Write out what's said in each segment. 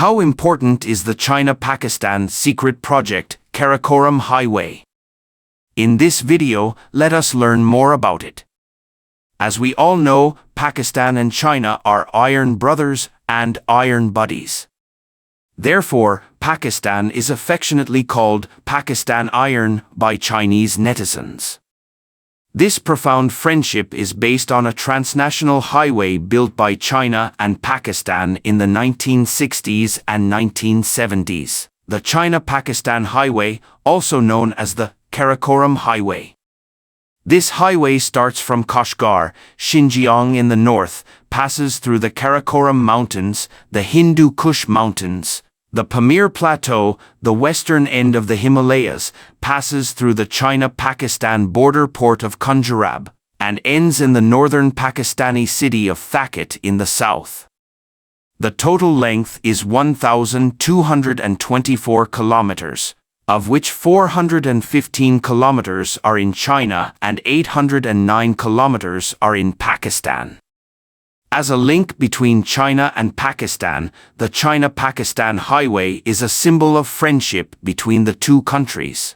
How important is the China-Pakistan secret project, Karakoram Highway? In this video, let us learn more about it. As we all know, Pakistan and China are iron brothers and iron buddies. Therefore, Pakistan is affectionately called Pakistan Iron by Chinese netizens. This profound friendship is based on a transnational highway built by China and Pakistan in the 1960s and 1970s, the China-Pakistan Highway, also known as the Karakoram Highway. This highway starts from Kashgar, Xinjiang in the north, passes through the Karakoram Mountains, the Hindu Kush Mountains, the Pamir Plateau, the western end of the Himalayas, passes through the China-Pakistan border port of Kashgar, and ends in the northern Pakistani city of Thakot in the south. The total length is 1,224 kilometers, of which 415 kilometers are in China and 809 kilometers are in Pakistan. As a link between China and Pakistan, the China-Pakistan Highway is a symbol of friendship between the two countries.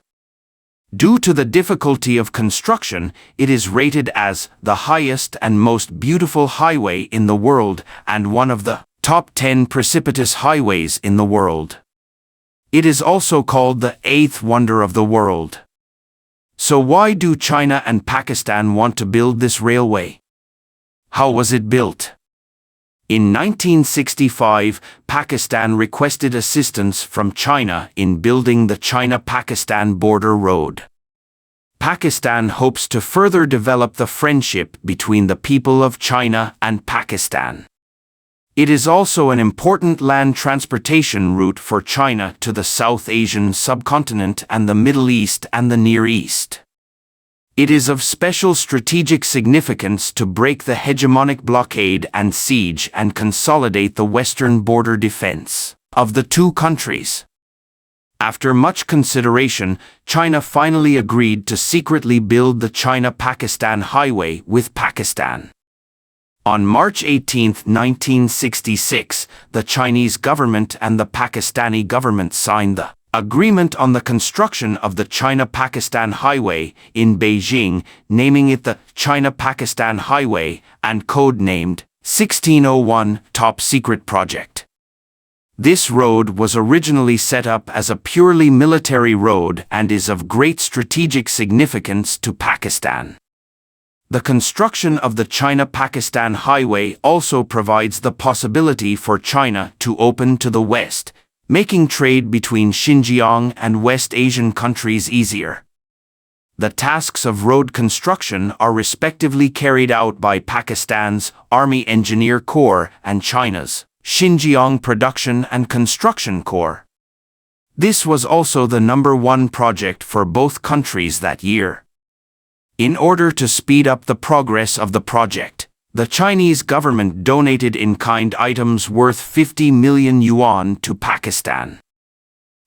Due to the difficulty of construction, it is rated as the highest and most beautiful highway in the world and one of the top 10 precipitous highways in the world. It is also called the eighth wonder of the world. So why do China and Pakistan want to build this railway? How was it built? In 1965, Pakistan requested assistance from China in building the China-Pakistan border road. Pakistan hopes to further develop the friendship between the people of China and Pakistan. It is also an important land transportation route for China to the South Asian subcontinent and the Middle East and the Near East. It is of special strategic significance to break the hegemonic blockade and siege and consolidate the western border defense of the two countries. After much consideration, China finally agreed to secretly build the China-Pakistan Highway with Pakistan. On March 18, 1966, the Chinese government and the Pakistani government signed the agreement on the construction of the China-Pakistan Highway in Beijing, naming it the China-Pakistan Highway and code-named 1601 Top Secret Project. This road was originally set up as a purely military road and is of great strategic significance to Pakistan. The construction of the China-Pakistan Highway also provides the possibility for China to open to the West, making trade between Xinjiang and West Asian countries easier. The tasks of road construction are respectively carried out by Pakistan's Army Engineer Corps and China's Xinjiang Production and Construction Corps. This was also the #1 project for both countries that year. In order to speed up the progress of the project, the Chinese government donated in-kind items worth 50 million yuan to Pakistan.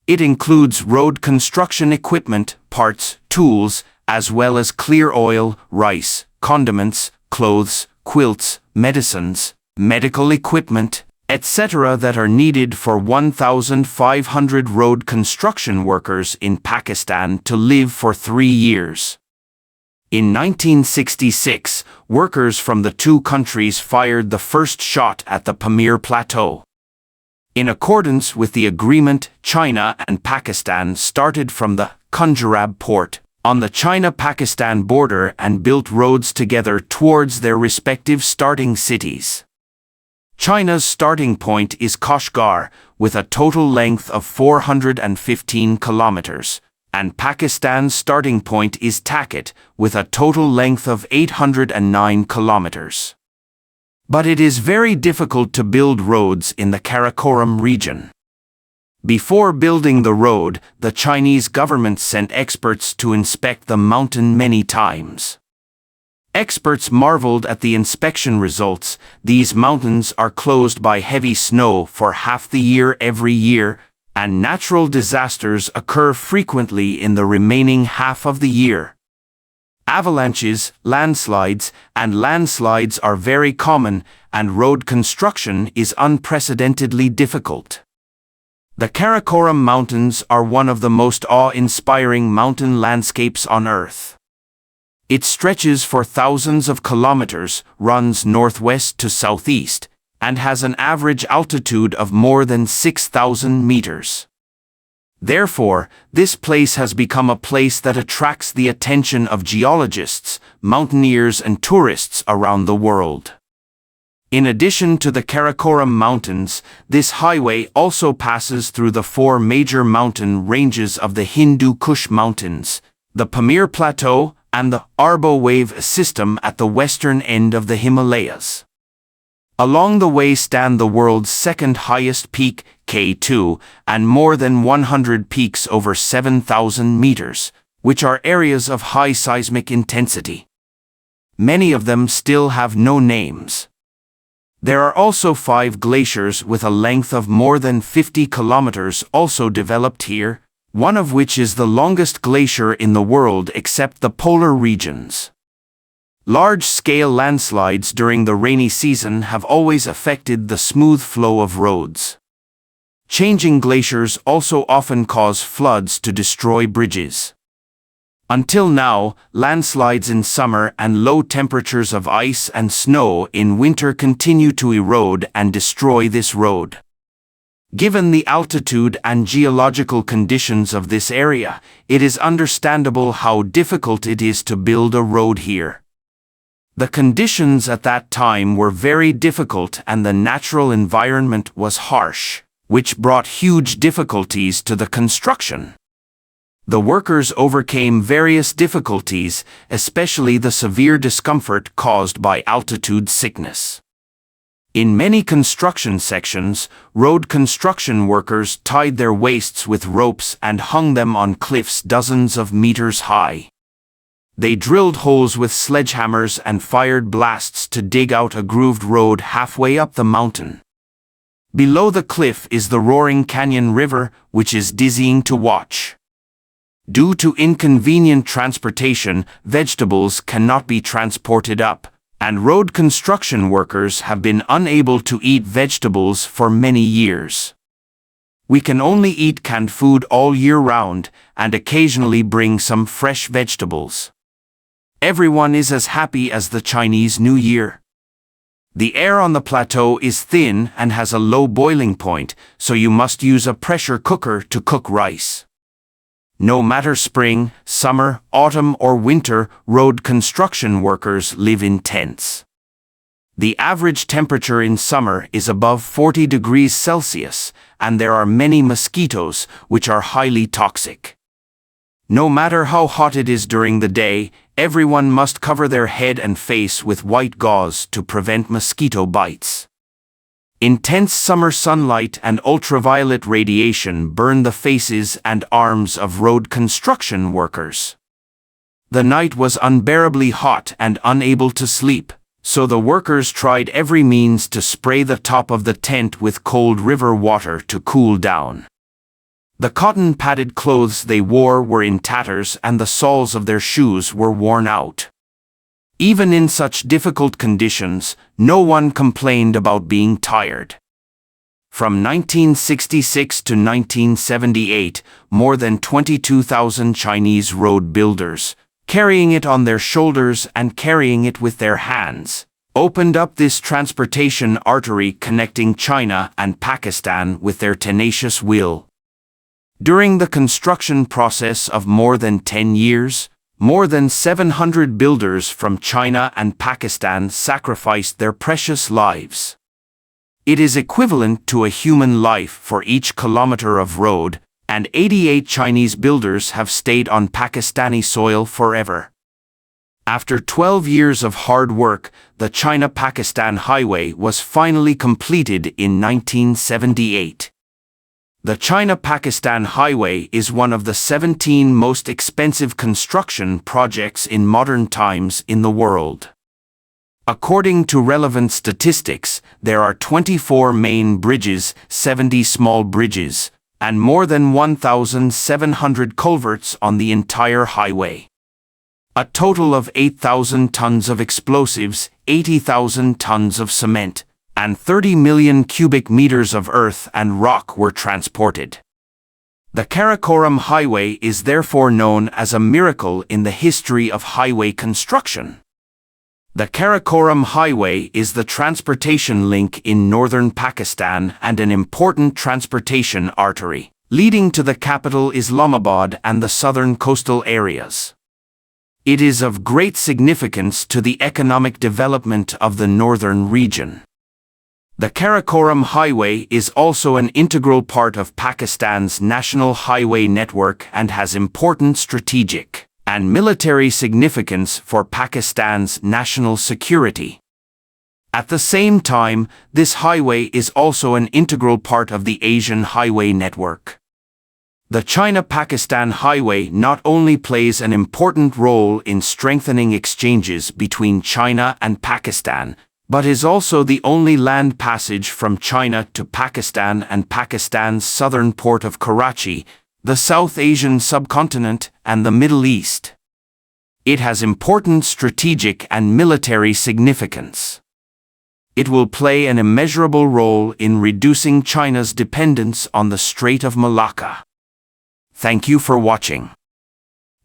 It includes road construction equipment, parts, tools, as well as clear oil, rice, condiments, clothes, quilts, medicines, medical equipment, etc. that are needed for 1,500 road construction workers in Pakistan to live for 3 years. In 1966, workers from the two countries fired the first shot at the Pamir Plateau. In accordance with the agreement, China and Pakistan started from the Kashgar port on the China-Pakistan border and built roads together towards their respective starting cities. China's starting point is Kashgar, with a total length of 415 kilometers. And Pakistan's starting point is Thakot, with a total length of 809 kilometers. But it is very difficult to build roads in the Karakoram region. Before building the road, the Chinese government sent experts to inspect the mountain many times. Experts marveled at the inspection results. These mountains are closed by heavy snow for half the year every year, and natural disasters occur frequently in the remaining half of the year. Avalanches, landslides are very common, and road construction is unprecedentedly difficult. The Karakoram Mountains are one of the most awe-inspiring mountain landscapes on Earth. It stretches for thousands of kilometers, runs northwest to southeast, and has an average altitude of more than 6,000 meters. Therefore, this place has become a place that attracts the attention of geologists, mountaineers, and tourists around the world. In addition to the Karakoram Mountains, this highway also passes through the four major mountain ranges of the Hindu Kush Mountains, the Pamir Plateau, and the Arbo Wave system at the western end of the Himalayas. Along the way stand the world's second highest peak, K2, and more than 100 peaks over 7,000 meters, which are areas of high seismic intensity. Many of them still have no names. There are also 5 glaciers with a length of more than 50 kilometers also developed here, one of which is the longest glacier in the world except the polar regions. Large-scale landslides during the rainy season have always affected the smooth flow of roads. Changing glaciers also often cause floods to destroy bridges. Until now, landslides in summer and low temperatures of ice and snow in winter continue to erode and destroy this road. Given the altitude and geological conditions of this area, it is understandable how difficult it is to build a road here. The conditions at that time were very difficult and the natural environment was harsh, which brought huge difficulties to the construction. The workers overcame various difficulties, especially the severe discomfort caused by altitude sickness. In many construction sections, road construction workers tied their waists with ropes and hung them on cliffs dozens of meters high. They drilled holes with sledgehammers and fired blasts to dig out a grooved road halfway up the mountain. Below the cliff is the roaring canyon river, which is dizzying to watch. Due to inconvenient transportation, vegetables cannot be transported up, and road construction workers have been unable to eat vegetables for many years. We can only eat canned food all year round, and occasionally bring some fresh vegetables. Everyone is as happy as the Chinese New Year. The air on the plateau is thin and has a low boiling point, so you must use a pressure cooker to cook rice. No matter spring, summer, autumn or winter, road construction workers live in tents. The average temperature in summer is above 40 degrees Celsius, and there are many mosquitoes, which are highly toxic. No matter how hot it is during the day, everyone must cover their head and face with white gauze to prevent mosquito bites. Intense summer sunlight and ultraviolet radiation burn the faces and arms of road construction workers. The night was unbearably hot and unable to sleep, so the workers tried every means to spray the top of the tent with cold river water to cool down. The cotton-padded clothes they wore were in tatters and the soles of their shoes were worn out. Even in such difficult conditions, no one complained about being tired. From 1966 to 1978, more than 22,000 Chinese road builders, carrying it on their shoulders and carrying it with their hands, opened up this transportation artery connecting China and Pakistan with their tenacious will. During the construction process of more than 10 years, more than 700 builders from China and Pakistan sacrificed their precious lives. It is equivalent to a human life for each kilometer of road, and 88 Chinese builders have stayed on Pakistani soil forever. After 12 years of hard work, the China-Pakistan Highway was finally completed in 1978. The China-Pakistan Highway is one of the 17 most expensive construction projects in modern times in the world. According to relevant statistics, there are 24 main bridges, 70 small bridges, and more than 1,700 culverts on the entire highway. A total of 8,000 tons of explosives, 80,000 tons of cement, and 30 million cubic meters of earth and rock were transported. The Karakoram Highway is therefore known as a miracle in the history of highway construction. The Karakoram Highway is the transportation link in northern Pakistan and an important transportation artery, leading to the capital Islamabad and the southern coastal areas. It is of great significance to the economic development of the northern region. The Karakoram Highway is also an integral part of Pakistan's national highway network and has important strategic and military significance for Pakistan's national security. At the same time, this highway is also an integral part of the Asian highway network. The China-Pakistan Highway not only plays an important role in strengthening exchanges between China and Pakistan, but is also the only land passage from China to Pakistan and Pakistan's southern port of Karachi, the South Asian subcontinent, and the Middle East. It has important strategic and military significance. It will play an immeasurable role in reducing China's dependence on the Strait of Malacca. Thank you for watching.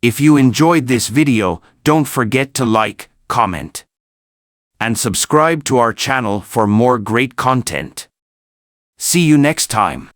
If you enjoyed this video, don't forget to like, comment, and subscribe to our channel for more great content. See you next time.